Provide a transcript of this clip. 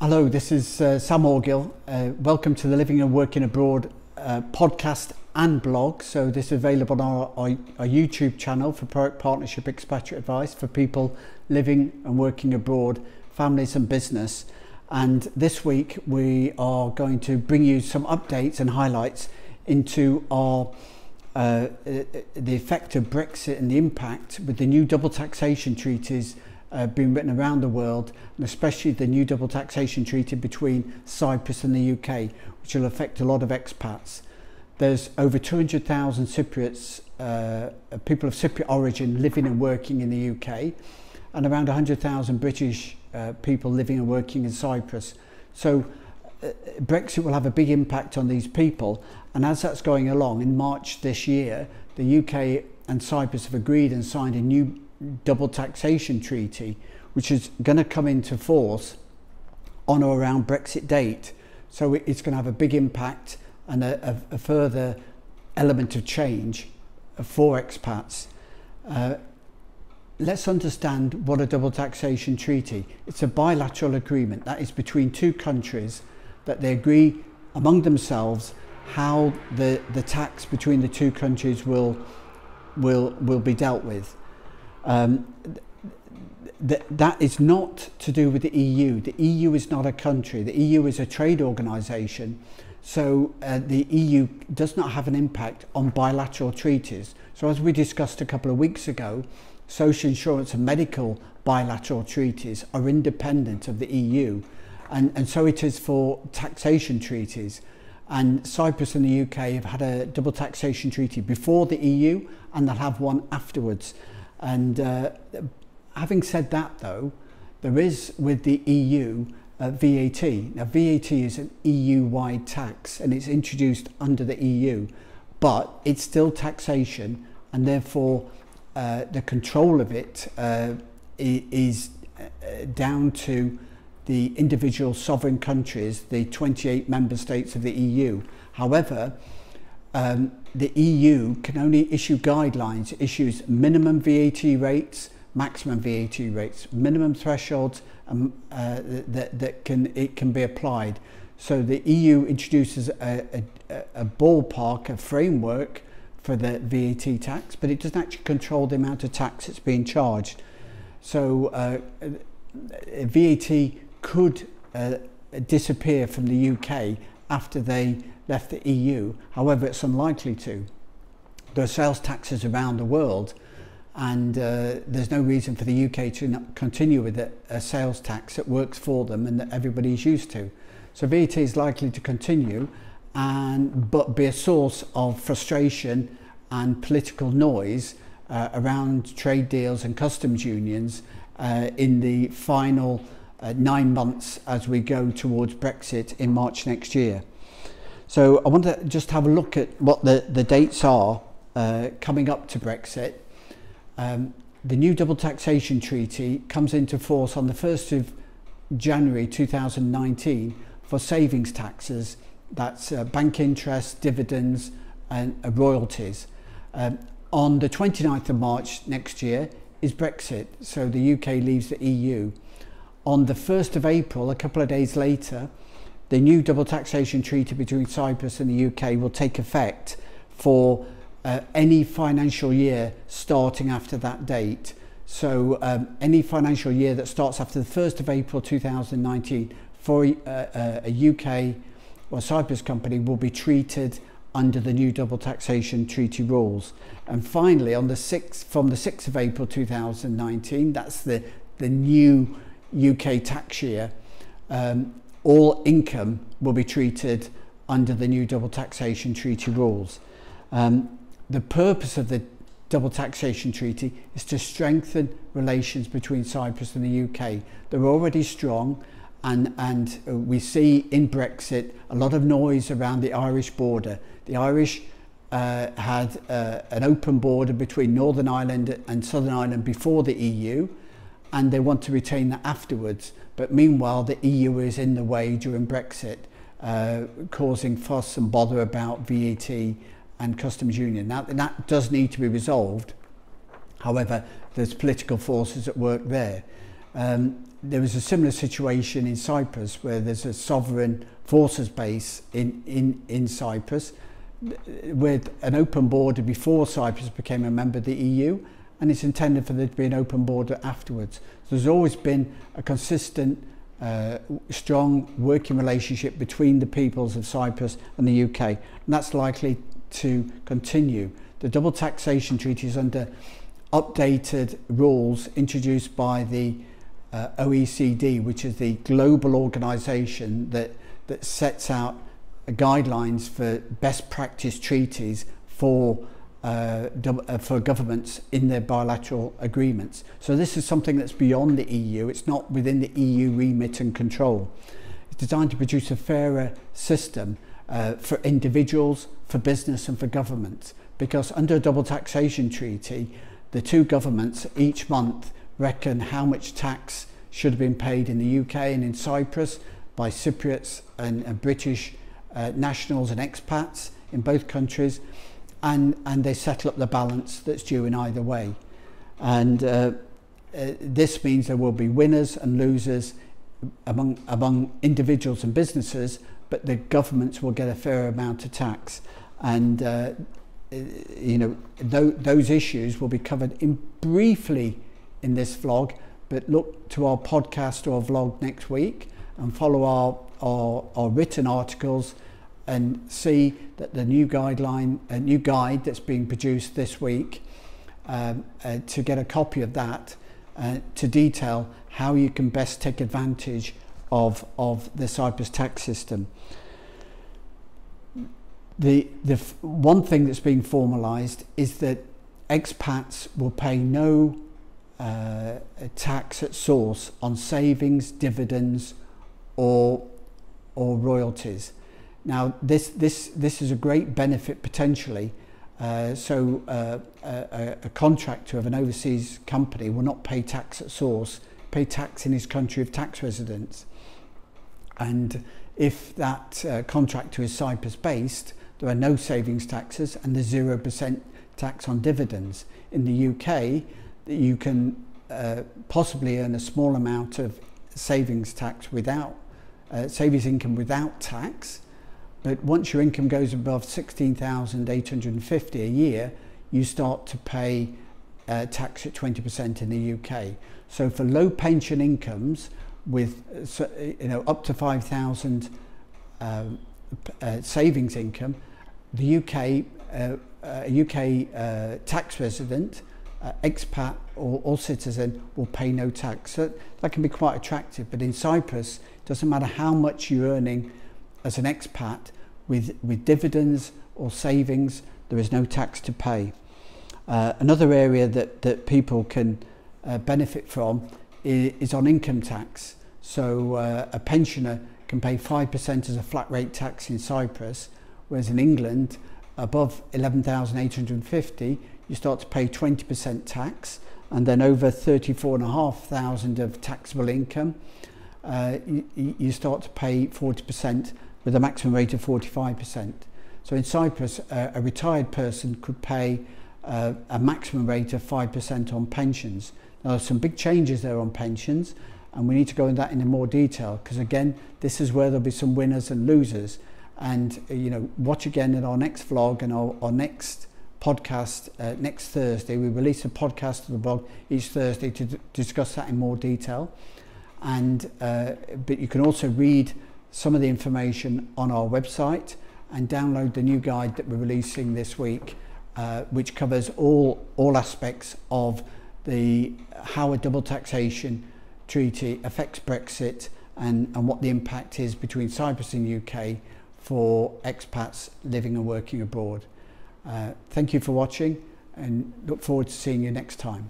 Hello, this is Sam Orgill. Welcome to the Living and Working Abroad podcast and blog. So this is available on our YouTube channel for Product Partnership Expatriate Advice for people living and working abroad, families and business. And this week we are going to bring you some updates and highlights into our the effect of Brexit and the impact with the new double taxation treaties being written around the world, and especially the new double taxation treaty between Cyprus and the UK, which will affect a lot of expats. There's over 200,000 Cypriots, people of Cypriot origin living and working in the UK, and around 100,000 British people living and working in Cyprus. So Brexit will have a big impact on these people, and as that's going along, in March this year, the UK and Cyprus have agreed and signed a new double taxation treaty, which is going to come into force on or around Brexit date. So it's going to have a big impact and a further element of change for expats. Let's understand what a double taxation treaty. It's a bilateral agreement that is between two countries that they agree among themselves how the tax between the two countries will be dealt with. That is not to do with the EU. The EU is not a country. The EU is a trade organisation. So the EU does not have an impact on bilateral treaties. So as we discussed a couple of weeks ago, social insurance and medical bilateral treaties are independent of the EU. And so it is for taxation treaties. And Cyprus and the UK have had a double taxation treaty before the EU, and they'll have one afterwards. And having said that, though, there is with the EU VAT. Now, VAT is an EU-wide tax, and it's introduced under the EU, but it's still taxation, and therefore the control of it is down to the individual sovereign countries, the 28 member states of the EU. However, the EU can only issue guidelines. It issues minimum VAT rates, maximum VAT rates, minimum thresholds that can be applied. So the EU introduces a ballpark, a framework for the VAT tax, but it doesn't actually control the amount of tax that's being charged. So VAT could disappear from the UK after they left the EU. However, it's unlikely to. There are sales taxes around the world, and there's no reason for the UK to not continue with a sales tax that works for them and that everybody is used to. So VAT is likely to continue, but be a source of frustration and political noise around trade deals and customs unions in the final 9 months as we go towards Brexit in March next year. So I want to just have a look at what the dates are coming up to Brexit. The new double taxation treaty comes into force on the 1st of January 2019 for savings taxes. That's bank interest, dividends and royalties. On the 29th of March next year is Brexit, so the UK leaves the EU. On the 1st of April, a couple of days later, the new double taxation treaty between Cyprus and the UK will take effect for any financial year starting after that date. So any financial year that starts after the 1st of April 2019 for a UK or Cyprus company will be treated under the new double taxation treaty rules. And finally, on the 6th, from the 6th of April 2019, that's the new UK tax year, all income will be treated under the new double taxation treaty rules. The purpose of the double taxation treaty is to strengthen relations between Cyprus and the UK. They're already strong, and we see in Brexit a lot of noise around the Irish border. The Irish had an open border between Northern Ireland and Southern Ireland before the EU, and they want to retain that afterwards. But meanwhile, the EU is in the way during Brexit, causing fuss and bother about VAT and customs union. Now, that does need to be resolved. However, there's political forces at work there. there was a similar situation in Cyprus, where there's a sovereign forces base in Cyprus with an open border before Cyprus became a member of the EU, and it's intended for there to be an open border afterwards. So there's always been a consistent, strong working relationship between the peoples of Cyprus and the UK, and that's likely to continue. The Double Taxation Treaties under updated rules introduced by the OECD, which is the global organisation that sets out guidelines for best practice treaties for governments in their bilateral agreements. So this is something that's beyond the EU. It's not within the EU remit and control. It's designed to produce a fairer system for individuals, for business and for governments, because under a double taxation treaty, the two governments each month reckon how much tax should have been paid in the UK and in Cyprus by Cypriots and British nationals and expats in both countries, and they settle up the balance that's due in either way. And this means there will be winners and losers among individuals and businesses, but the governments will get a fair amount of tax. And you know, those issues will be covered briefly in this vlog, but look to our podcast or vlog next week and follow our written articles and see that the new guide that's being produced this week, to get a copy of that, to detail how you can best take advantage of the Cyprus tax system. The one thing that's being formalised is that expats will pay no tax at source on savings, dividends or royalties. Now this is a great benefit potentially. So a contractor of an overseas company will not pay tax at source, pay tax in his country of tax residence. And if that contractor is Cyprus based, there are no savings taxes and there's 0% tax on dividends. In the UK, you can possibly earn a small amount of savings tax without savings income without tax, but once your income goes above 16,850 a year, you start to pay tax at 20% in the UK. So for low pension incomes with up to 5,000 savings income, the UK tax resident, expat or citizen will pay no tax. So that can be quite attractive. But in Cyprus, it doesn't matter how much you're earning as an expat, with dividends or savings, there is no tax to pay. Another area that people can benefit from is on income tax. So a pensioner can pay 5% as a flat rate tax in Cyprus, whereas in England, above 11,850, you start to pay 20% tax, and then over 34,500 of taxable income, you start to pay 40% with a maximum rate of 45%. So in Cyprus, a retired person could pay a maximum rate of 5% on pensions. Now, there's some big changes there on pensions, and we need to go into that in more detail, because again, this is where there'll be some winners and losers. And watch again in our next vlog and our next podcast next Thursday. We release a podcast of the blog each Thursday to discuss that in more detail. And but you can also read some of the information on our website and download the new guide that we're releasing this week, which covers all aspects of how a double taxation treaty affects Brexit and what the impact is between Cyprus and UK for expats living and working abroad. Thank you for watching, and look forward to seeing you next time.